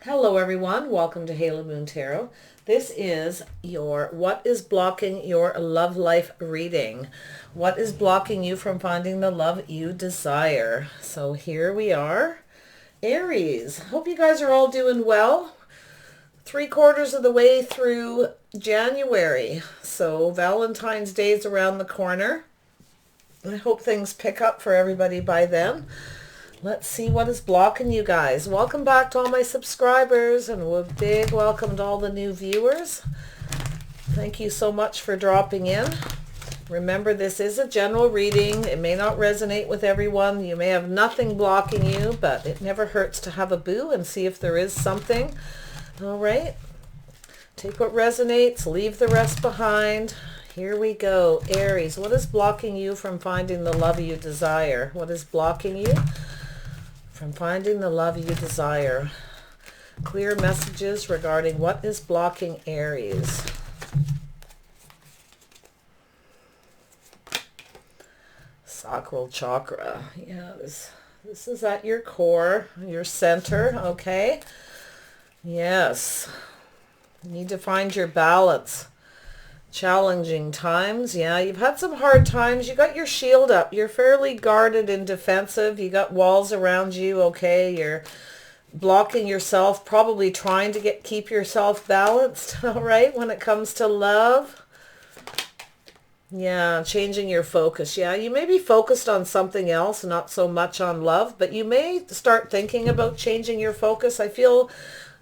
Hello everyone, welcome to Halo Moon Tarot. This is your What is Blocking Your Love Life reading. What is blocking you from finding the love you desire? So here we are. Aries, hope you guys are all doing well. 3/4 of the way through January. So Valentine's Day is around the corner. I hope things pick up for everybody by then. Let's see what is blocking you guys. Welcome back to all my subscribers, and a big welcome to all the new viewers. Thank you so much for dropping in. Remember, this is a general reading. It may not resonate with everyone. You may have nothing blocking you, but it never hurts to have a boo and see if there is something. All right. Take what resonates, leave the rest behind. Here we go. Aries, what is blocking you from finding the love you desire? What is blocking you from finding the love you desire? Clear messages regarding what is blocking Aries. Sacral Chakra. Yeah, this is at your core, your center, okay? Yes. You need to find your balance. Challenging times. Yeah, you've had some hard times. You got your shield up. You're fairly guarded and defensive. You got walls around you, okay? You're blocking yourself, probably trying to keep yourself balanced, all right, when it comes to love. Yeah, changing your focus. Yeah, you may be focused on something else, not so much on love, but you may start thinking about changing your focus. I feel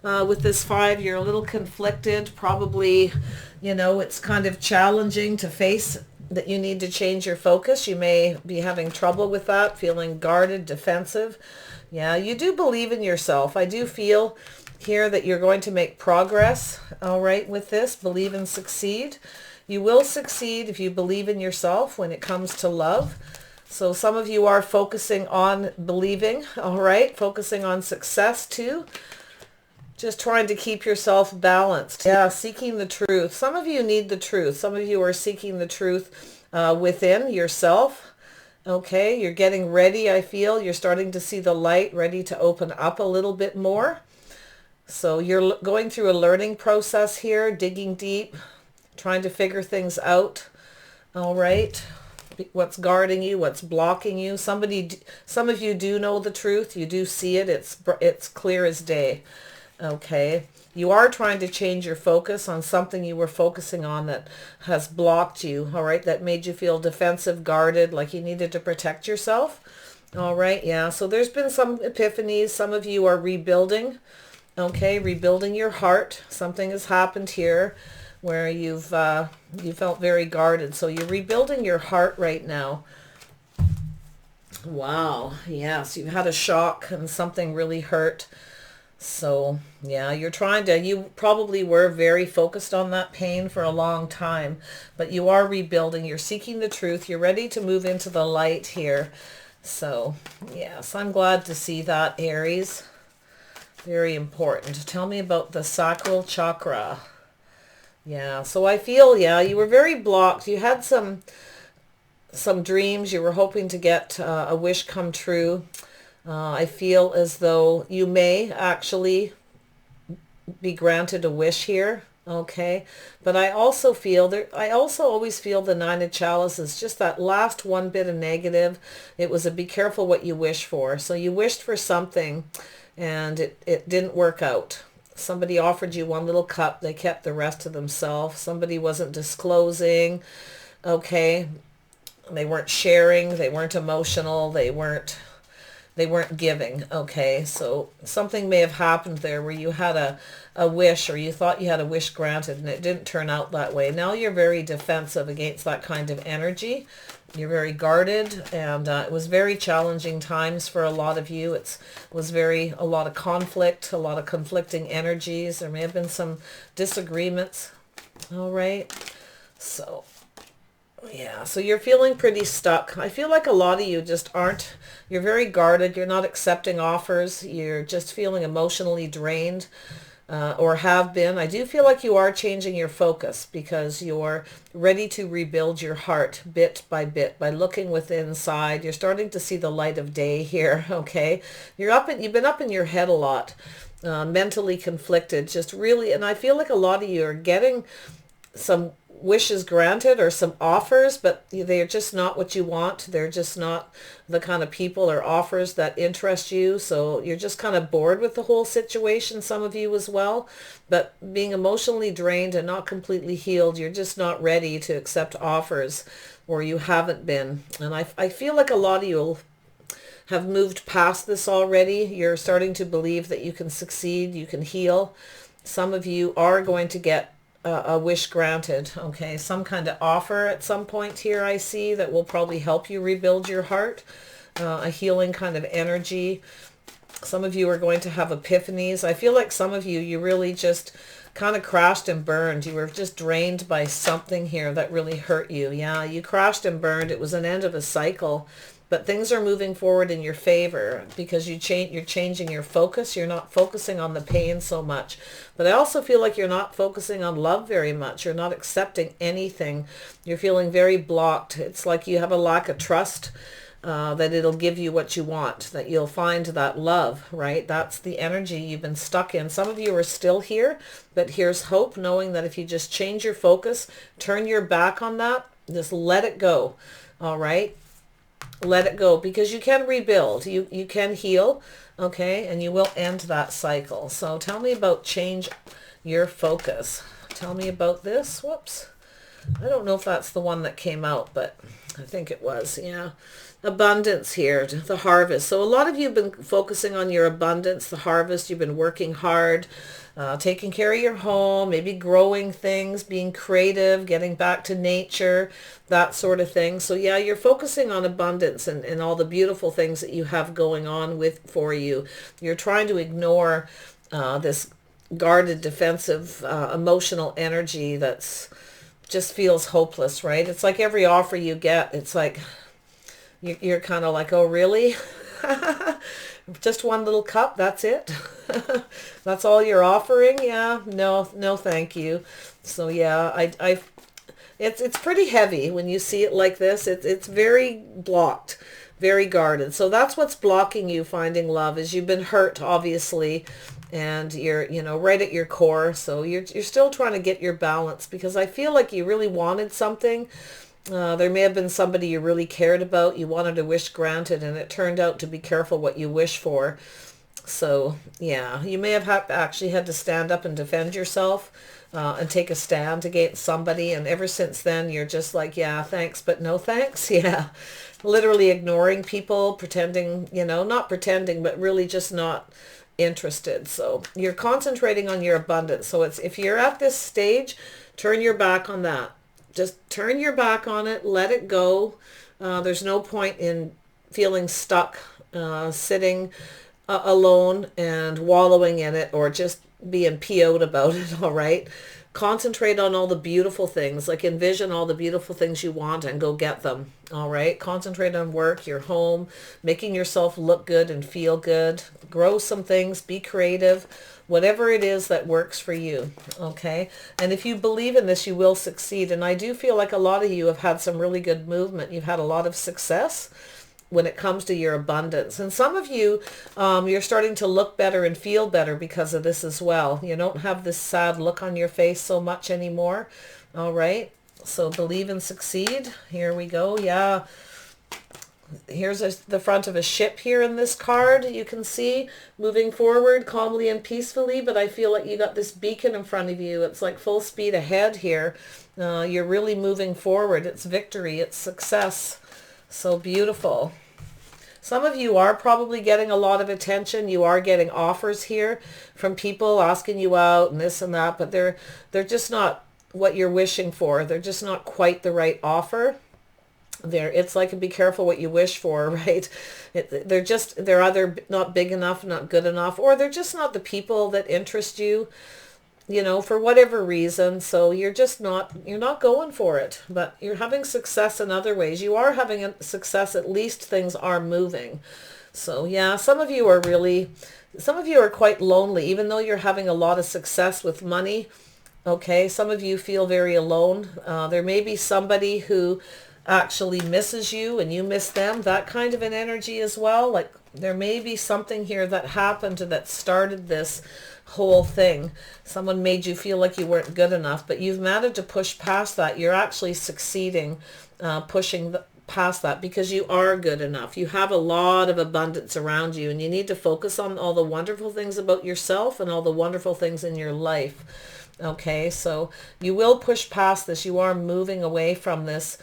with this 5, you're a little conflicted. Probably, you know, it's kind of challenging to face that you need to change your focus. You may be having trouble with that, feeling guarded, defensive. Yeah, you do believe in yourself. I do feel here that you're going to make progress, all right, with this. Believe and succeed. You will succeed if you believe in yourself when it comes to love. So some of you are focusing on believing, all right, focusing on success too. Just trying to keep yourself balanced. Yeah, seeking the truth. Some of you need the truth. Some of you are seeking the truth within yourself. Okay, you're getting ready, I feel. You're starting to see the light, ready to open up a little bit more. So you're going through a learning process here, digging deep, trying to figure things out. All right. What's guarding you, what's blocking you. Some of you do know the truth. You do see it. It's clear as day. Okay, you are trying to change your focus on something you were focusing on that has blocked you, all right, that made you feel defensive, guarded, like you needed to protect yourself. All right, yeah, so there's been some epiphanies. Some of you are rebuilding, okay, rebuilding your heart. Something has happened here where you felt very guarded, so you're rebuilding your heart right now. Wow, yes, you've had a shock and something really hurt. So, yeah, you probably were very focused on that pain for a long time, but you are rebuilding. You're seeking the truth. You're ready to move into the light here. So, yes, I'm glad to see that, Aries. Very important. Tell me about the Sacral Chakra. Yeah, so I feel, yeah, you were very blocked. You had some dreams. You were hoping to get a wish come true. I feel as though you may actually be granted a wish here, okay? But I also always feel the 9 of Chalices, just that last one bit of negative. It was a be careful what you wish for. So you wished for something and it didn't work out. Somebody offered you one little cup. They kept the rest to themselves. Somebody wasn't disclosing, okay? They weren't sharing. They weren't emotional. They weren't giving, okay? So something may have happened there where you had a wish, or you thought you had a wish granted and it didn't turn out that way. Now you're very defensive against that kind of energy. You're very guarded, and it was very challenging times for a lot of you. It was a lot of conflict, a lot of conflicting energies. There may have been some disagreements, all right? So yeah, so you're feeling pretty stuck. I feel like a lot of you just you're very guarded. You're not accepting offers. You're just feeling emotionally drained. or have been. I do feel like you are changing your focus because you're ready to rebuild your heart bit by looking within inside. You're starting to see the light of day here, okay? You've been up in your head a lot, mentally conflicted, just really, and I feel like a lot of you are getting some wishes granted or some offers, but they're just not what you want. They're just not the kind of people or offers that interest you. So you're just kind of bored with the whole situation, some of you as well. But being emotionally drained and not completely healed, you're just not ready to accept offers, or you haven't been. And I feel like a lot of you have moved past this already. You're starting to believe that you can succeed, you can heal. Some of you are going to get a wish granted, okay? Some kind of offer at some point here I see that will probably help you rebuild your heart, a healing kind of energy. Some of you are going to have epiphanies. I feel like some of you really just kind of crashed and burned. You were just drained by something here that really hurt you. Yeah, you crashed and burned. It was an end of a cycle. But things are moving forward in your favor because you're changing your focus. You're not focusing on the pain so much. But I also feel like you're not focusing on love very much. You're not accepting anything. You're feeling very blocked. It's like you have a lack of trust that it'll give you what you want, that you'll find that love, right? That's the energy you've been stuck in. Some of you are still here, but here's hope, knowing that if you just change your focus, turn your back on that, just let it go, all right? Let it go, because you can rebuild, you can heal, okay, and you will end that cycle. So tell me about change your focus. Tell me about this. Whoops, I don't know if that's the one that came out, but I think it was. Yeah, abundance here, the harvest. So a lot of you have been focusing on your abundance, the harvest. You've been working hard, taking care of your home, maybe growing things, being creative, getting back to nature, that sort of thing. So yeah, you're focusing on abundance and all the beautiful things that you have going on for you. You're trying to ignore this guarded, defensive, emotional energy that's just feels hopeless, right? It's like every offer you get, it's like you're kind of like, oh really? Just one little cup, that's it? That's all you're offering? Yeah, no thank you. So yeah, it's pretty heavy when you see it like this. It's very blocked, very guarded. So that's what's blocking you finding love, is you've been hurt, obviously, and you're, right at your core. So you're still trying to get your balance, because I feel like you really wanted something. There may have been somebody you really cared about. You wanted a wish granted, and it turned out to be careful what you wish for. So yeah, you may have actually had to stand up and defend yourself, and take a stand against somebody. And ever since then, you're just like, yeah, thanks, but no thanks. Yeah, literally ignoring people, pretending, not pretending, but really just not interested. So you're concentrating on your abundance. So if you're at this stage, turn your back on that. Just turn your back on it. Let it go. There's no point in feeling stuck, sitting alone and wallowing in it, or just being PO'd about it, all right? Concentrate on all the beautiful things, like envision all the beautiful things you want and go get them, all right? Concentrate on work, your home, making yourself look good and feel good. Grow some things, be creative, whatever it is that works for you, okay? And if you believe in this, you will succeed. And I do feel like a lot of you have had some really good movement. You've had a lot of success when it comes to your abundance. And some of you, you're starting to look better and feel better because of this as well. You don't have this sad look on your face so much anymore. All right. So believe and succeed. Here we go. Yeah. Here's the front of a ship here in this card. You can see moving forward calmly and peacefully, but I feel like you got this beacon in front of you. It's like full speed ahead here. You're really moving forward. It's victory. It's success. So beautiful. Some of you are probably getting a lot of attention. You are getting offers here from people asking you out and this and that, but they're just not what you're wishing for. They're just not quite the right offer. It's like, be careful what you wish for, right? They're either not big enough, not good enough, or they're just not the people that interest you, for whatever reason. So you're not going for it, but you're having success in other ways. You are having a success. At least things are moving. So yeah, some of you are quite lonely, even though you're having a lot of success with money. Okay, some of you feel very alone. There may be somebody who actually misses you and you miss them, that kind of an energy as well. Like there may be something here that happened that started this whole thing. Someone made you feel like you weren't good enough, but you've managed to push past that. You're actually succeeding, pushing past that, because you are good enough. You have a lot of abundance around you, and you need to focus on all the wonderful things about yourself and all the wonderful things in your life. Okay, so you will push past this. You are moving away from this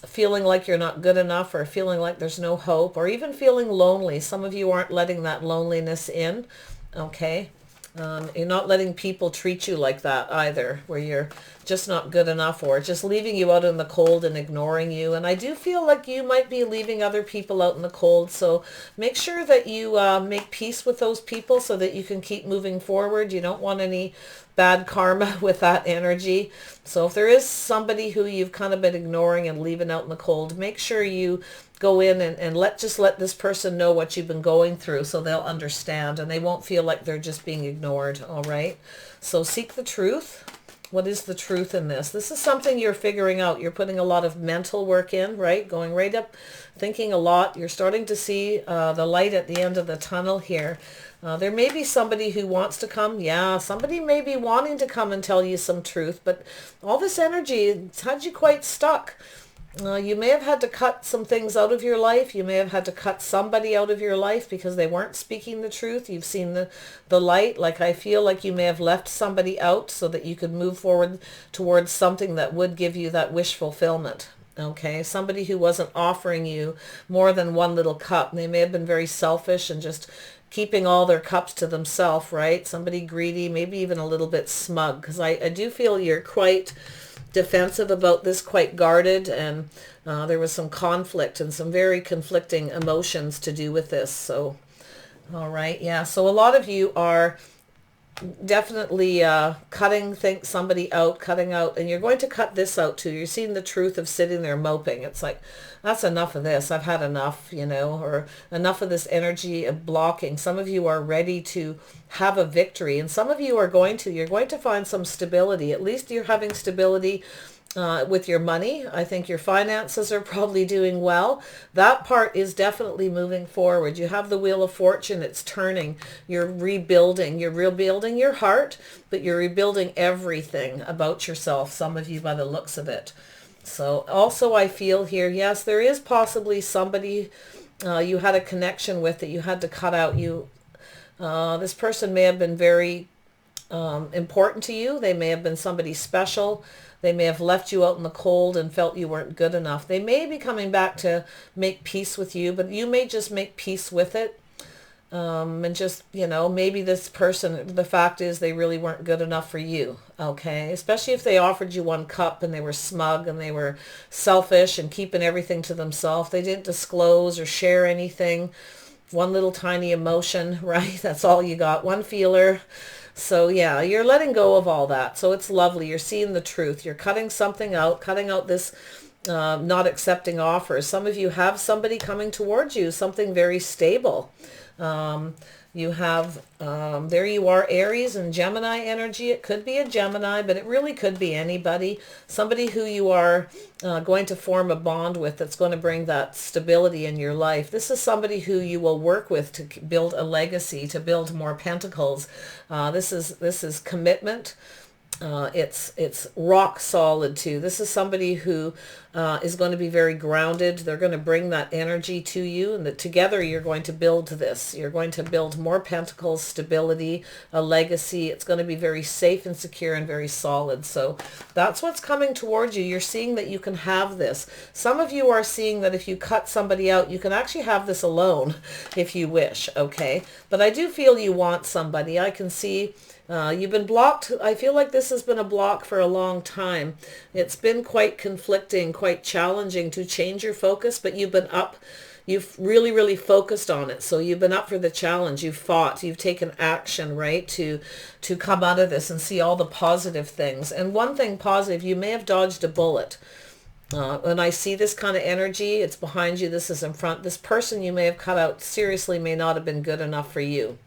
feeling like you're not good enough, or feeling like there's no hope, or even feeling lonely. Some of you aren't letting that loneliness in. Okay, you're not letting people treat you like that either, where you're just not good enough, or just leaving you out in the cold and ignoring you. And I do feel like you might be leaving other people out in the cold. So make sure that you make peace with those people so that you can keep moving forward. You don't want any bad karma with that energy. So if there is somebody who you've kind of been ignoring and leaving out in the cold, make sure you go in and let this person know what you've been going through, so they'll understand and they won't feel like they're just being ignored. All right, so seek the truth. What is the truth in this? This is something you're figuring out. You're putting a lot of mental work in, right? Going right up, thinking a lot. You're starting to see the light at the end of the tunnel here. There may be somebody who wants to come. Yeah, somebody may be wanting to come and tell you some truth, but all this energy, it's had you quite stuck. You may have had to cut some things out of your life. You may have had to cut somebody out of your life because they weren't speaking the truth. You've seen the light. Like I feel like you may have left somebody out so that you could move forward towards something that would give you that wish fulfillment. Okay, somebody who wasn't offering you more than one little cup. They may have been very selfish and just keeping all their cups to themselves, right? Somebody greedy, maybe even a little bit smug, because I do feel you're quite defensive about this, quite guarded, and there was some conflict and some very conflicting emotions to do with this. So, all right, yeah. So a lot of you are definitely cutting somebody out, cutting out, and you're going to cut this out too. You're seeing the truth of sitting there moping. It's like, that's enough of this. I've had enough, or enough of this energy of blocking. Some of you are ready to have a victory, and some of you are you're going to find some stability. At least you're having stability with your money. I think your finances are probably doing well. That part is definitely moving forward. You have the Wheel of Fortune. It's turning. You're rebuilding. You're rebuilding your heart, but you're rebuilding everything about yourself, some of you, by the looks of it. So also I feel here, yes, there is possibly somebody you had a connection with that you had to cut out. This person may have been very important to you. They may have been somebody special. They may have left you out in the cold and felt you weren't good enough. They may be coming back to make peace with you, but you may just make peace with it. And just, maybe this person, the fact is they really weren't good enough for you. Okay. Especially if they offered you one cup and they were smug and they were selfish and keeping everything to themselves. They didn't disclose or share anything. One little tiny emotion, right? That's all you got. One feeler. So yeah, you're letting go of all that. So it's lovely. You're seeing the truth. You're cutting something out, cutting out this not accepting offers. Some of you have somebody coming towards you, something very stable. You have, there you are, Aries and Gemini energy. It could be a Gemini, but it really could be anybody. Somebody who you are going to form a bond with that's going to bring that stability in your life. This is somebody who you will work with to build a legacy, to build more pentacles. This is commitment. It's rock solid too. This is somebody who is going to be very grounded. They're going to bring that energy to you, and that together you're going to build this. You're going to build more pentacles, stability, a legacy. It's going to be very safe and secure and very solid. So that's what's coming towards you. You're seeing that you can have this. Some of you are seeing that if you cut somebody out, you can actually have this alone if you wish. Okay. But I do feel you want somebody. I can see you've been blocked. I feel like this has been a block for a long time. It's been quite conflicting, quite challenging to change your focus, but you've been up. You've really, really focused on it. So you've been up for the challenge. You've fought. You've taken action, right, to come out of this and see all the positive things. And one thing positive, you may have dodged a bullet. When I see this kind of energy, it's behind you, this is in front. This person you may have cut out seriously may not have been good enough for you.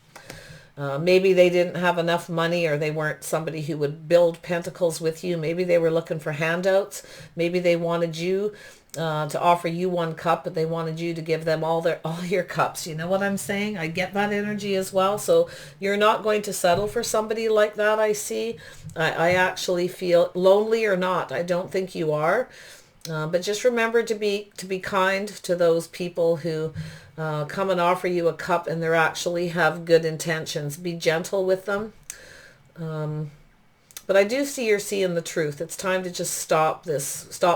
Maybe they didn't have enough money, or they weren't somebody who would build pentacles with you. Maybe they were looking for handouts. Maybe they wanted you to offer you one cup, but they wanted you to give them all your cups. You know what I'm saying? I get that energy as well. So you're not going to settle for somebody like that, I see. I actually feel lonely or not. I don't think you are. But just remember to be kind to those people who come and offer you a cup and they actually have good intentions. Be gentle with them. But I do see you're seeing the truth. It's time to just stop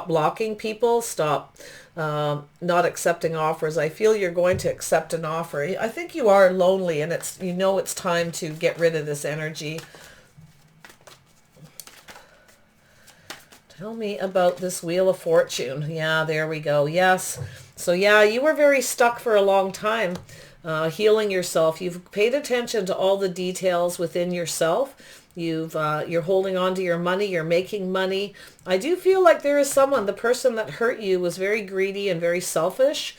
blocking people, stop not accepting offers. I feel you're going to accept an offer. I think you are lonely, and it's time to get rid of this energy. Tell me about this Wheel of Fortune. Yeah, there we go. Yes. So yeah, you were very stuck for a long time, healing yourself. You've paid attention to all the details within yourself. You're holding on to your money. You're making money. I do feel like there is someone, the person that hurt you was very greedy and very selfish.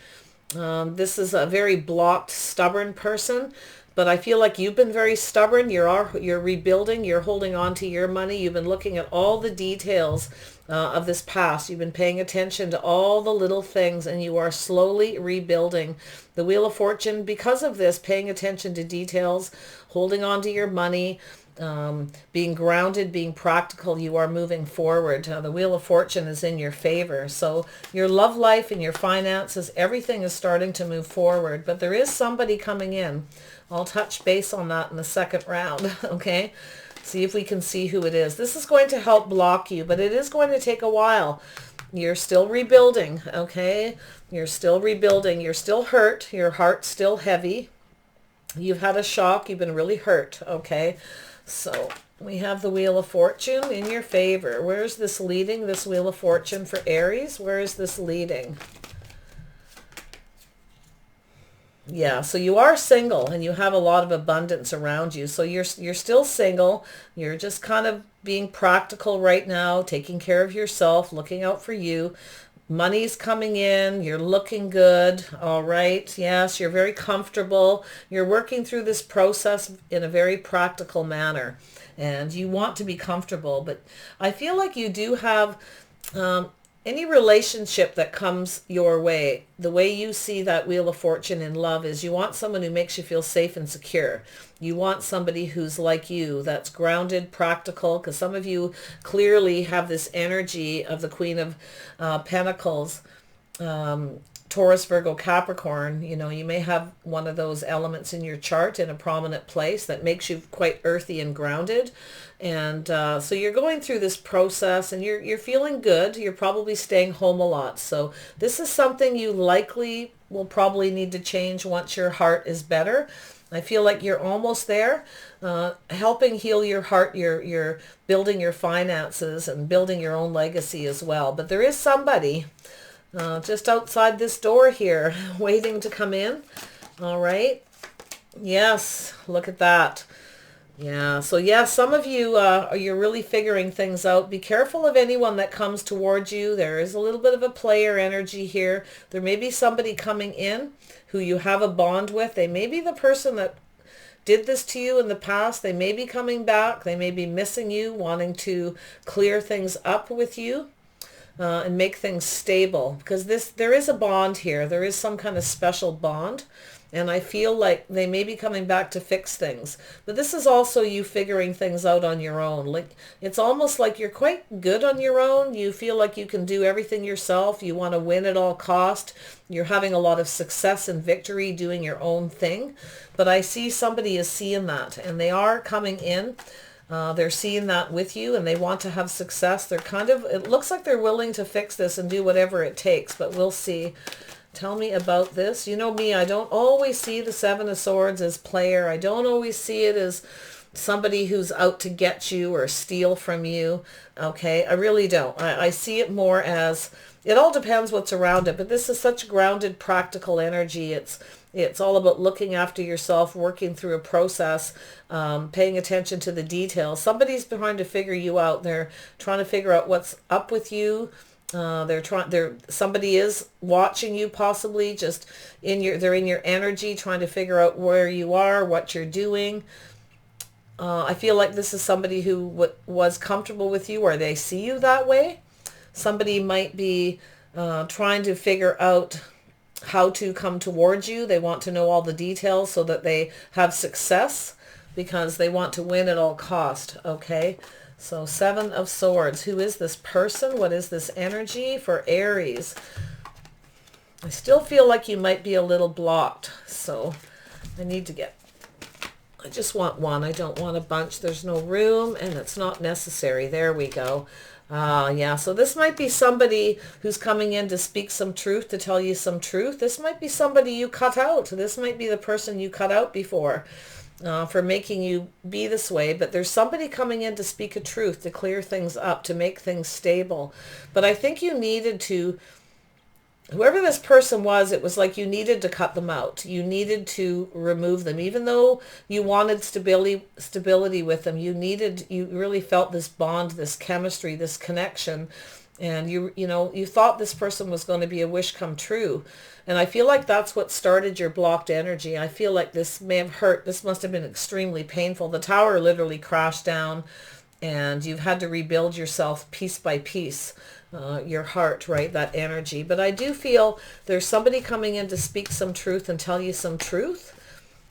This is a very blocked, stubborn person. But I feel like you've been very stubborn. You're rebuilding. You're holding on to your money. You've been looking at all the details of this past. You've been paying attention to all the little things, and you are slowly rebuilding. The Wheel of Fortune, because of this, paying attention to details, holding on to your money, being grounded, being practical, you are moving forward. The Wheel of Fortune is in your favor. So your love life and your finances, everything is starting to move forward. But there is somebody coming in. I'll touch base on that in the second round, okay? See if we can see who it is. This is going to help block you, but it is going to take a while. You're still rebuilding, okay? You're still rebuilding. You're still hurt. Your heart's still heavy. You've had a shock. You've been really hurt, okay? So we have the Wheel of Fortune in your favor. Where's this leading, this Wheel of Fortune for Aries? Where is this leading? Yeah, so you are single and you have a lot of abundance around you. So you're still single. You're just kind of being practical right now, taking care of yourself, looking out for you. Money's coming in. You're looking good. All right. Yes, you're very comfortable. You're working through this process in a very practical manner. And you want to be comfortable. But I feel like you do have any relationship that comes your way, the way you see that Wheel of Fortune in love is you want someone who makes you feel safe and secure. You want somebody who's like you, that's grounded, practical, because some of you clearly have this energy of the Queen of Pentacles, Taurus, Virgo, Capricorn. You know, you may have one of those elements in your chart in a prominent place that makes you quite earthy and grounded. And so you're going through this process and you're feeling good. You're probably staying home a lot. So this is something you likely will probably need to change once your heart is better. I feel like you're almost there, helping heal your heart. You're building your finances and building your own legacy as well. But there is somebody just outside this door here waiting to come in. All right. Yes, look at that. Yeah, so yeah, some of you, you're really figuring things out. Be careful of anyone that comes towards you. There is a little bit of a player energy here. There may be somebody coming in who you have a bond with. They may be the person that did this to you in the past. They may be coming back. They may be missing you, wanting to clear things up with you. And make things stable, because there is a bond here. There is some kind of special bond, and I feel like they may be coming back to fix things. But this is also you figuring things out on your own. Like, it's almost like you're quite good on your own. You feel like you can do everything yourself. You want to win at all cost. You're having a lot of success and victory doing your own thing. But I see somebody is seeing that, and they are coming in. They're seeing that with you, and they want to have success. They're it looks like they're willing to fix this and do whatever it takes, but we'll see. Tell me about this. You know me, I don't always see the Seven of Swords as player. I don't always see it as somebody who's out to get you or steal from you. Okay, I really don't. I see it more as, it all depends what's around it, but this is such grounded, practical energy. It's all about looking after yourself, working through a process, paying attention to the details. Somebody's trying to figure you out. They're trying to figure out what's up with you. Somebody is watching you, possibly just they're in your energy, trying to figure out where you are, what you're doing. I feel like this is somebody who was comfortable with you, or they see you that way. Somebody might be trying to figure out how to come towards you. They want to know all the details so that they have success, because they want to win at all cost. Okay, so Seven of Swords. Who is this person? What is this energy for Aries? I still feel like you might be a little blocked, so I just want one. I don't want a bunch. There's no room, and it's not necessary. There we go. Yeah, so this might be somebody who's coming in to speak some truth, to tell you some truth. This might be somebody you cut out. This might be the person you cut out before for making you be this way. But there's somebody coming in to speak a truth, to clear things up, to make things stable. But I think you needed to, whoever this person was, it was like you needed to cut them out. You needed to remove them. Even though you wanted stability with them, you really felt this bond, this chemistry, this connection. And you thought this person was going to be a wish come true. And I feel like that's what started your blocked energy. I feel like this may have hurt. This must have been extremely painful. The tower literally crashed down, and you've had to rebuild yourself piece by piece. Your heart, right? That energy. But I do feel there's somebody coming in to speak some truth and tell you some truth.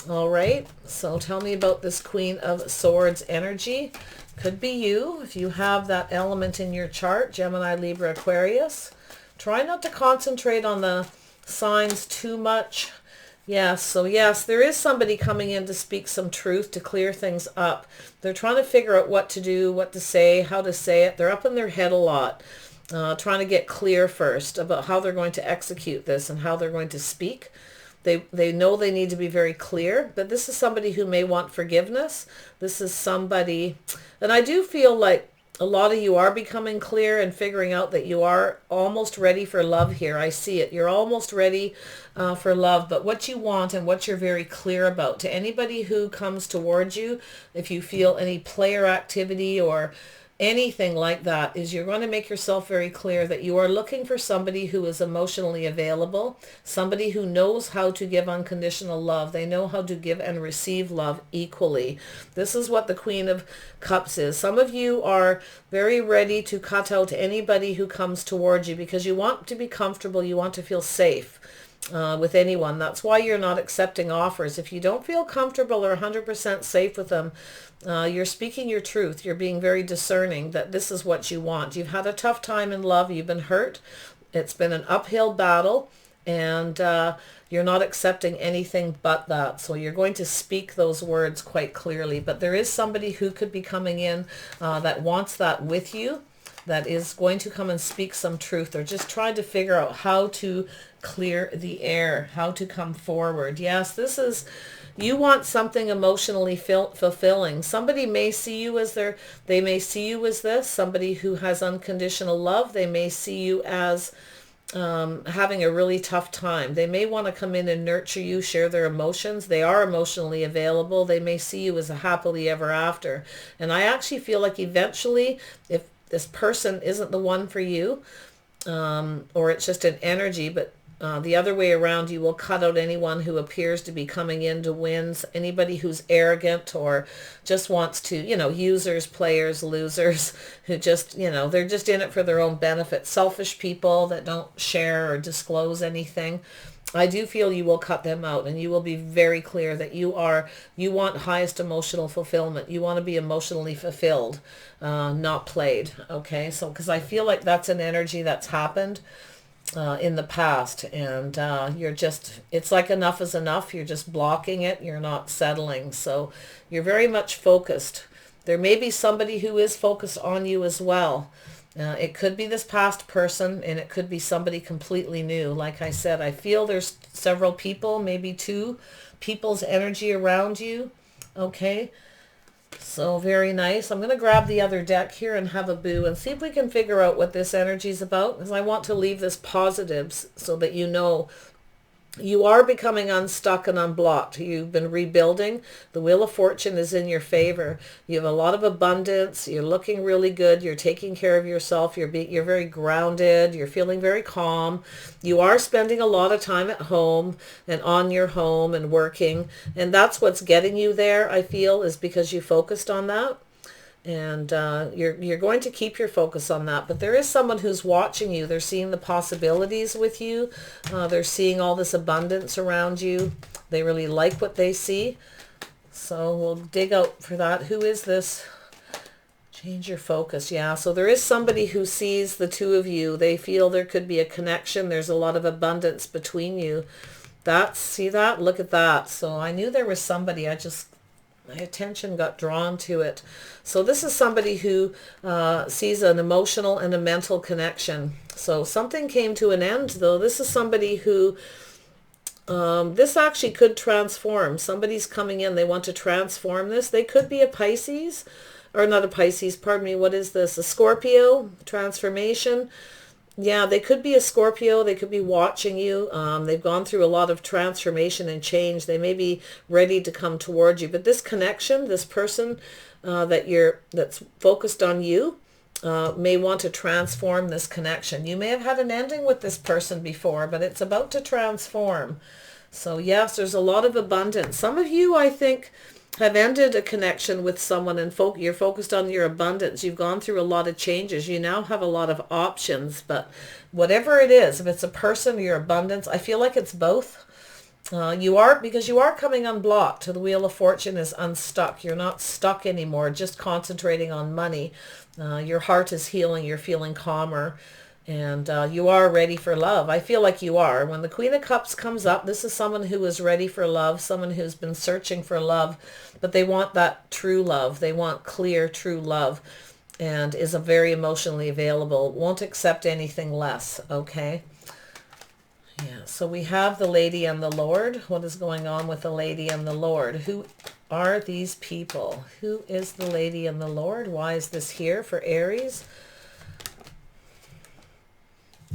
All right. So tell me about this Queen of Swords energy. Could be you if you have that element in your chart, Gemini, Libra, Aquarius. Try not to concentrate on the signs too much. Yes, so yes, there is somebody coming in to speak some truth, to clear things up. They're trying to figure out what to do, what to say, how to say it. They're up in their head a lot. Trying to get clear first about how they're going to execute this and how they're going to speak. They know they need to be very clear, but this is somebody who may want forgiveness. This is somebody, and I do feel like a lot of you are becoming clear and figuring out that you are almost ready for love here. I see it. You're almost ready for love, but what you want and what you're very clear about, to anybody who comes towards you, if you feel any player activity or anything like that, is you're going to make yourself very clear that you are looking for somebody who is emotionally available, somebody who knows how to give unconditional love. They know how to give and receive love equally. This is what the Queen of Cups is. Some of you are very ready to cut out anybody who comes towards you because you want to be comfortable. You want to feel safe with anyone. That's why you're not accepting offers. If you don't feel comfortable or 100% safe with them, you're speaking your truth. You're being very discerning that this is what you want. You've had a tough time in love. You've been hurt. It's been an uphill battle, and you're not accepting anything but that. So you're going to speak those words quite clearly. But there is somebody who could be coming in that wants that with you, that is going to come and speak some truth. They're just trying to figure out how to clear the air, how to come forward. Yes, this is, you want something emotionally fulfilling. Somebody may see you as they may see you as this, somebody who has unconditional love. They may see you as having a really tough time. They may want to come in and nurture you, share their emotions. They are emotionally available. They may see you as a happily ever after. And I actually feel like eventually, if this person isn't the one for you, or it's just an energy, but the other way around, you will cut out anyone who appears to be coming in to win, anybody who's arrogant or just wants to, users, players, losers, who just, they're just in it for their own benefit, selfish people that don't share or disclose anything. I do feel you will cut them out, and you will be very clear that you want highest emotional fulfillment. You want to be emotionally fulfilled, not played. Okay, so because I feel like that's an energy that's happened in the past, and it's like enough is enough. You're just blocking it. You're not settling. So you're very much focused. There may be somebody who is focused on you as well. It could be this past person, and it could be somebody completely new. Like I said, I feel there's several people, maybe two people's energy around you. Okay. So very nice. I'm going to grab the other deck here and have a boo and see if we can figure out what this energy is about, because I want to leave this positives so that you know You are becoming unstuck and unblocked. You've been rebuilding. The Wheel of Fortune is in your favor. You have a lot of abundance. You're looking really good. You're taking care of yourself. You're very grounded. You're feeling very calm. You are spending a lot of time at home and on your home and working. And that's what's getting you there, I feel, is because you focused on that. And you're going to keep your focus on that. But there is someone who's watching you. They're seeing the possibilities with you. They're seeing all this abundance around you. They really like what they see. So we'll dig out for that. Who is this? Change your focus. Yeah, so there is somebody who sees the two of you. They feel there could be a connection. There's a lot of abundance between you. See that? Look at that. So I knew there was somebody. My attention got drawn to it. So this is somebody who sees an emotional and a mental connection. So something came to an end, though. This is somebody who, this actually could transform. Somebody's coming in. They want to transform this. They could be a Pisces, or not a Pisces, pardon me. What is this? A Scorpio transformation. Yeah, they could be a Scorpio. They could be watching you. They've gone through a lot of transformation and change. They may be ready to come towards you. But this connection, this person that's focused on you, may want to transform this connection. You may have had an ending with this person before, but it's about to transform. So yes, there's a lot of abundance. Some of you, I think, have ended a connection with someone and you're focused on your abundance. You've gone through a lot of changes. You now have a lot of options, but whatever it is, if it's a person or your abundance, I feel like it's both. Because you are coming unblocked. The Wheel of Fortune is unstuck. You're not stuck anymore, just concentrating on money. Your heart is healing. You're feeling calmer. And you are ready for love. I feel like you are. When the Queen of Cups comes up, this is someone who is ready for love, someone who's been searching for love, but they want that true love. They want clear, true love, and is very emotionally available, won't accept anything less, okay? Yeah, so we have the Lady and the Lord. What is going on with the Lady and the Lord? Who are these people? Who is the Lady and the Lord? Why is this here for Aries?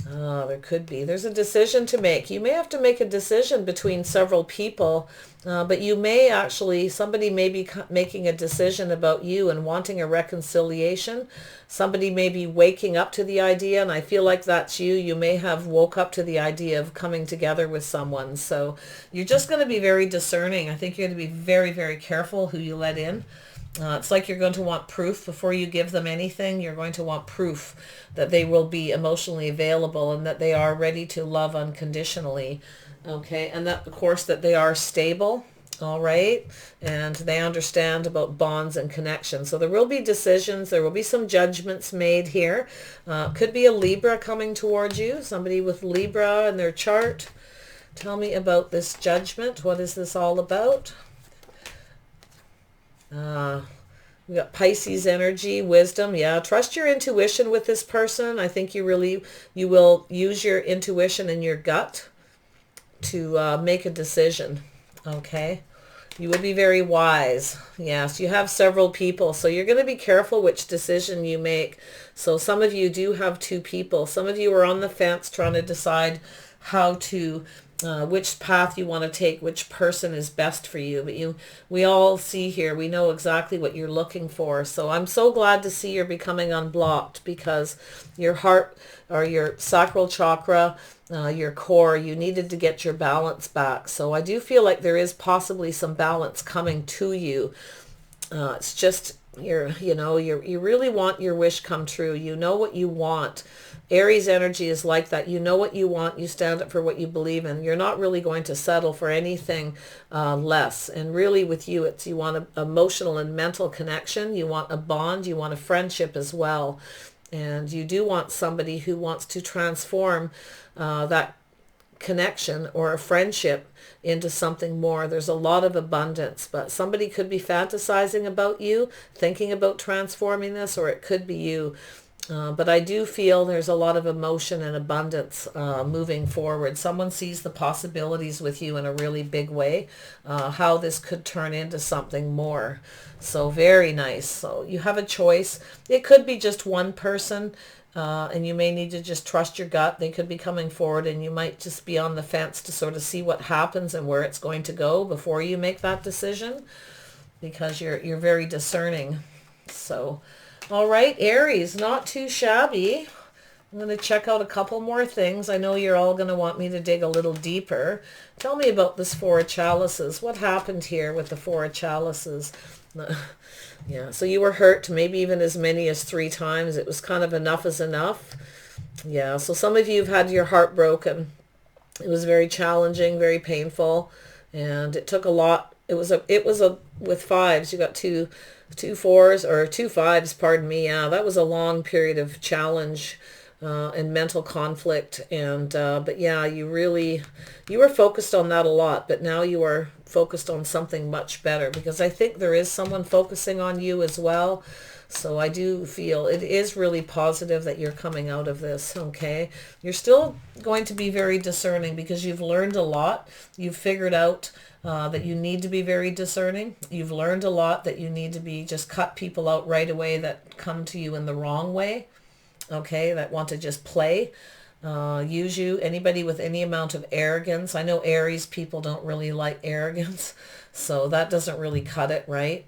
There could be. There's a decision to make. You may have to make a decision between several people, but you may actually, somebody may be making a decision about you and wanting a reconciliation. Somebody may be waking up to the idea, and I feel like that's you. You may have woke up to the idea of coming together with someone. So you're just going to be very discerning. I think you're going to be very, very careful who you let in. It's like you're going to want proof before you give them anything. You're going to want proof that they will be emotionally available and that they are ready to love unconditionally. Okay, and that, of course, that they are stable. All right, and they understand about bonds and connections. So there will be decisions. There will be some judgments made here. Could be a Libra coming towards you. Somebody with Libra in their chart. Tell me about this judgment. What is this all about? We got Pisces energy, wisdom. Yeah, trust your intuition with this person. I think you will use your intuition and your gut to make a decision. Okay, you will be very wise. Yes, you have several people, so you're going to be careful which decision you make. So some of you do have two people. Some of you are on the fence trying to decide how to which path you want to take, which person is best for you. But we all see here, we know exactly what you're looking for. So I'm so glad to see you're becoming unblocked, because your heart, or your sacral chakra, your core, you needed to get your balance back. So I do feel like there is possibly some balance coming to you. It's just you really want your wish come true. You know what you want. Aries energy is like that. You know what you want. You stand up for what you believe in. You're not really going to settle for anything less. And really with you, you want an emotional and mental connection. You want a bond. You want a friendship as well. And you do want somebody who wants to transform that connection or a friendship into something more. There's a lot of abundance, but somebody could be fantasizing about you, thinking about transforming this, or it could be you. But I do feel there's a lot of emotion and abundance moving forward. Someone sees the possibilities with you in a really big way, how this could turn into something more. So very nice. So you have a choice. It could be just one person, and you may need to just trust your gut. They could be coming forward, and you might just be on the fence to sort of see what happens and where it's going to go before you make that decision, because you're very discerning. So all right, Aries, not too shabby. I'm going to check out a couple more things. I know you're all going to want me to dig a little deeper. Tell me about this Four of Chalices. What happened here with the Four of Chalices? Yeah, so you were hurt maybe even as many as 3 times. It was kind of enough is enough. Yeah, so some of you have had your heart broken. It was very challenging, very painful, and it took a lot. It was a with fives. You got two fours or 2 5s, pardon me. Yeah, that was a long period of challenge and mental conflict. And but yeah, you were focused on that a lot, but now you are focused on something much better, because I think there is someone focusing on you as well. So I do feel it is really positive that you're coming out of this, okay? You're still going to be very discerning because you've learned a lot. You've figured out that you need to be very discerning. You've learned a lot that you need to be just cut people out right away that come to you in the wrong way, okay, that want to just play, use you. Anybody with any amount of arrogance. I know Aries people don't really like arrogance, so that doesn't really cut it, right?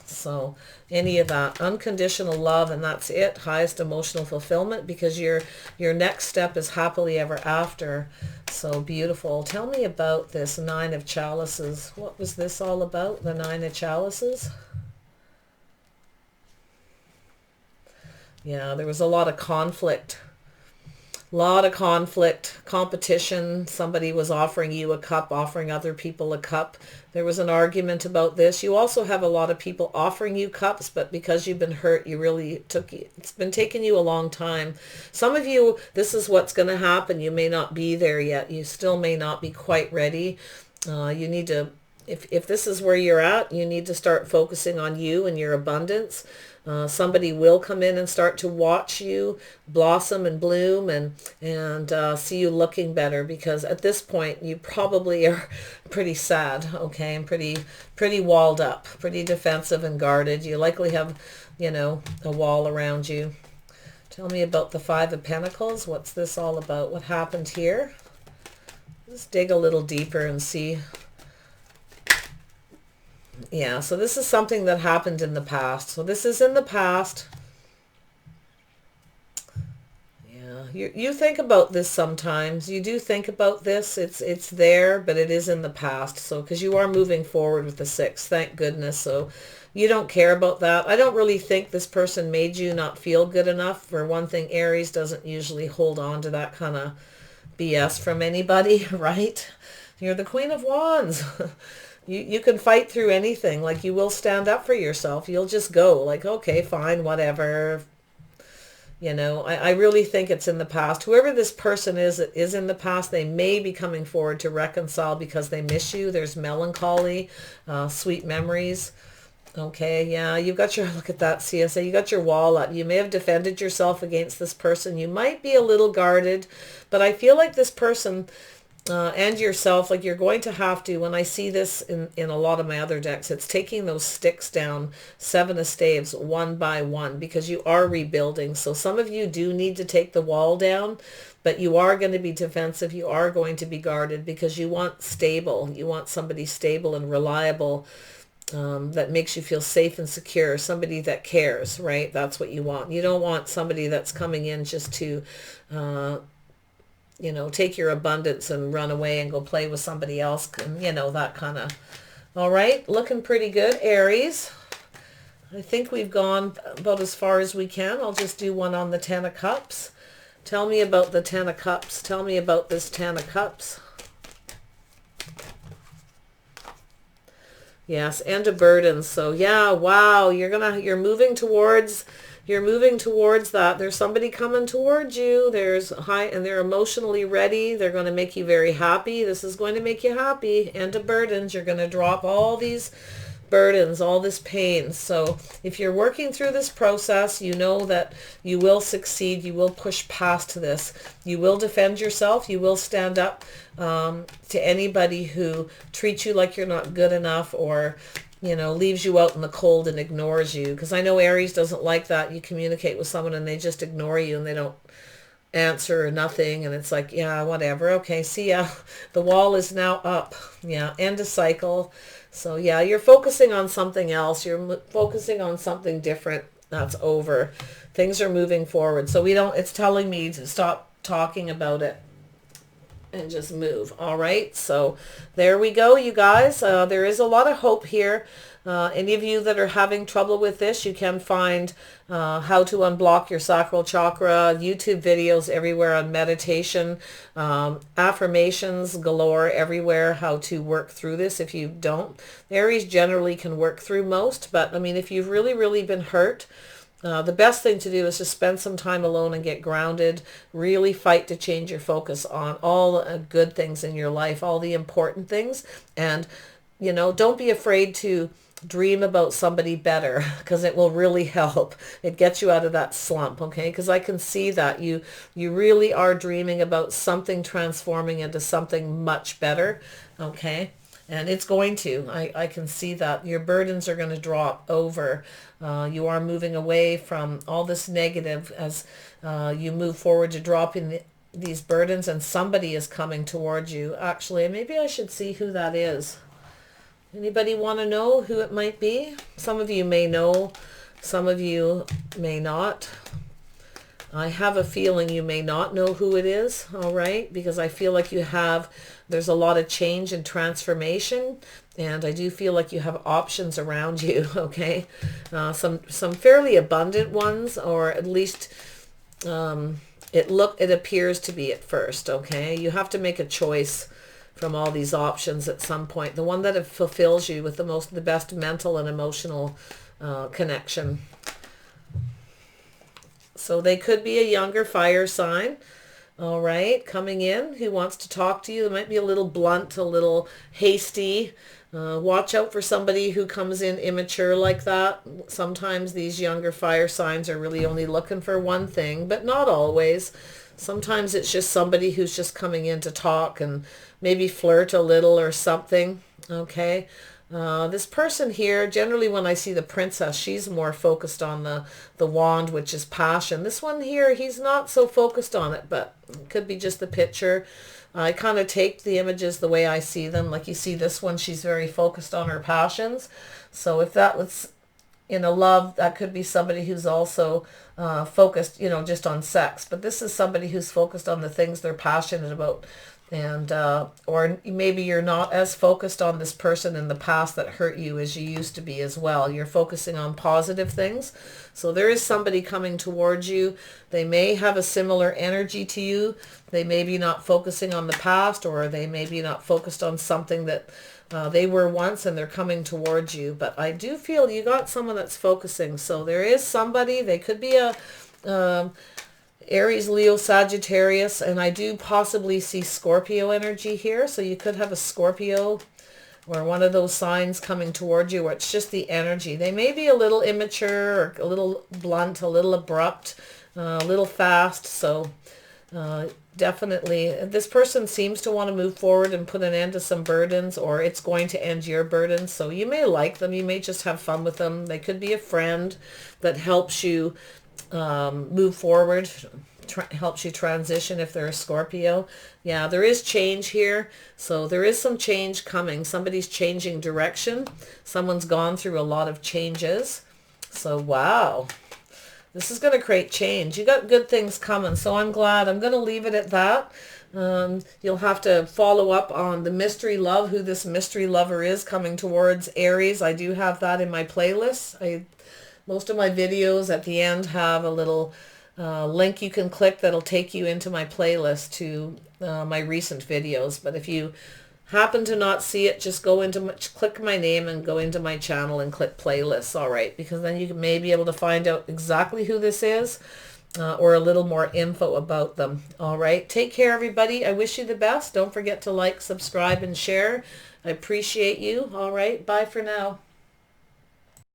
So any of that unconditional love, and that's it, highest emotional fulfillment, because your next step is happily ever after. So beautiful. Tell me about this 9 of Chalices. What was this all about, the 9 of Chalices? Yeah, there was a lot of conflict. Competition. Somebody was offering you a cup, offering other people a cup. There was an argument about this. You also have a lot of people offering you cups, but because you've been hurt, it's been taking you a long time. Some of you, this is what's going to happen. You may not be there yet. You still may not be quite ready. You need to, if this is where you're at, you need to start focusing on you and your abundance. Somebody will come in and start to watch you blossom and bloom and see you looking better, because at this point you probably are pretty sad, okay, and pretty walled up, pretty defensive and guarded. You likely have, a wall around you. Tell me about the 5 of Pentacles. What's this all about? What happened here? Let's dig a little deeper and see. Yeah, so this is something that happened in the past. So this is in the past. Yeah, you think about this sometimes. You do think about this. It's there, but it is in the past. So because you are moving forward with the 6, thank goodness. So you don't care about that. I don't really think this person made you not feel good enough. For one thing, Aries doesn't usually hold on to that kind of BS from anybody, right? You're the Queen of Wands. You can fight through anything. Like, you will stand up for yourself. You'll just go like, okay, fine, whatever. I really think it's in the past. Whoever this person is, it is in the past. They may be coming forward to reconcile because they miss you. There's melancholy, sweet memories. Okay, yeah, you've got your, look at that, CSA, you got your wall up. You may have defended yourself against this person. You might be a little guarded, but I feel like this person... and yourself, like, you're going to have to, when I see this in a lot of my other decks, it's taking those sticks down, 7 of Staves, one by one, because you are rebuilding. So some of you do need to take the wall down, but you are going to be defensive. You are going to be guarded because you want stable. You want somebody stable and reliable, that makes you feel safe and secure, somebody that cares, right? That's what you want. You don't want somebody that's coming in just to... take your abundance and run away and go play with somebody else, and, that kind of... All right, looking pretty good, Aries. I think we've gone about as far as we can. I'll just do one on the 10 of Cups. Tell me about the 10 of Cups. Tell me about this 10 of Cups. Yes, and a burden. So yeah, wow, you're moving towards... You're moving towards that. There's somebody coming towards you. And they're emotionally ready. They're going to make you very happy. This is going to make you happy. And to burdens. You're going to drop all these burdens, all this pain. So if you're working through this process, you know that you will succeed. You will push past this. You will defend yourself. You will stand up to anybody who treats you like you're not good enough, or leaves you out in the cold and ignores you. Because I know Aries doesn't like that. You communicate with someone and they just ignore you and they don't answer or nothing, and it's like, yeah, whatever, okay, see ya. The wall is now up. Yeah, end of cycle. So yeah, you're focusing on something else. You're focusing on something different. That's over. Things are moving forward. So it's telling me to stop talking about it and just move. All right, so there we go, you guys. There is a lot of hope here. Any of you that are having trouble with this, you can find how to unblock your sacral chakra, YouTube videos everywhere on meditation, affirmations galore everywhere, how to work through this if you don't. Aries generally can work through most, but I mean, if you've really, really been hurt, the best thing to do is to spend some time alone and get grounded. Really fight to change your focus on all the good things in your life, all the important things. And, don't be afraid to dream about somebody better, because it will really help. It gets you out of that slump, okay? Because I can see that you really are dreaming about something transforming into something much better, okay? And it's going to. I can see that. Your burdens are going to drop over. You are moving away from all this negative as you move forward to dropping these burdens, and somebody is coming towards you. Actually, maybe I should see who that is. Anybody want to know who it might be? Some of you may know. Some of you may not. I have a feeling you may not know who it is, all right? Because I feel like there's a lot of change and transformation, and I do feel like you have options around you, okay? Some fairly abundant ones, or at least it appears to be at first, okay? You have to make a choice from all these options at some point. The one that fulfills you with the best mental and emotional connection. So they could be a younger fire sign, all right, coming in, who wants to talk to you. They might be a little blunt, a little hasty. Watch out for somebody who comes in immature like that. Sometimes these younger fire signs are really only looking for one thing, but not always. Sometimes it's just somebody who's just coming in to talk and maybe flirt a little or something, okay? This person here, generally when I see the princess, she's more focused on the wand, which is passion. This one here, he's not so focused on it, but it could be just the picture. I kind of take the images the way I see them. Like you see this one, she's very focused on her passions. So if that was love, that could be somebody who's also focused, just on sex. But this is somebody who's focused on the things they're passionate about. And or maybe you're not as focused on this person in the past that hurt you as you used to be as well. You're focusing on positive things. So there is somebody coming towards you. They may have a similar energy to you. They may be not focusing on the past, or they may be not focused on something that they were once, and they're coming towards you. But I do feel you got someone that's focusing. So there is somebody. They could be a Aries, Leo, Sagittarius, and I do possibly see Scorpio energy here. So you could have a Scorpio or one of those signs coming towards you, where it's just the energy. They may be a little immature, or a little blunt, a little abrupt, a little fast. So definitely this person seems to want to move forward and put an end to some burdens, or it's going to end your burdens. So you may like them. You may just have fun with them. They could be a friend that helps you move forward, helps you transition if they're a Scorpio. Yeah, there is change here. So there is some change coming. Somebody's changing direction. Someone's gone through a lot of changes. So wow, this is going to create change. You got good things coming. So I'm glad. I'm going to leave it at that. You'll have to follow up on the mystery love, who this mystery lover is coming towards Aries. I do have that in my playlist. Most of my videos at the end have a little link you can click that'll take you into my playlist to my recent videos. But if you happen to not see it, just click my name and go into my channel and click playlists, all right? Because then you may be able to find out exactly who this is, or a little more info about them, all right? Take care, everybody. I wish you the best. Don't forget to like, subscribe, and share. I appreciate you, all right? Bye for now.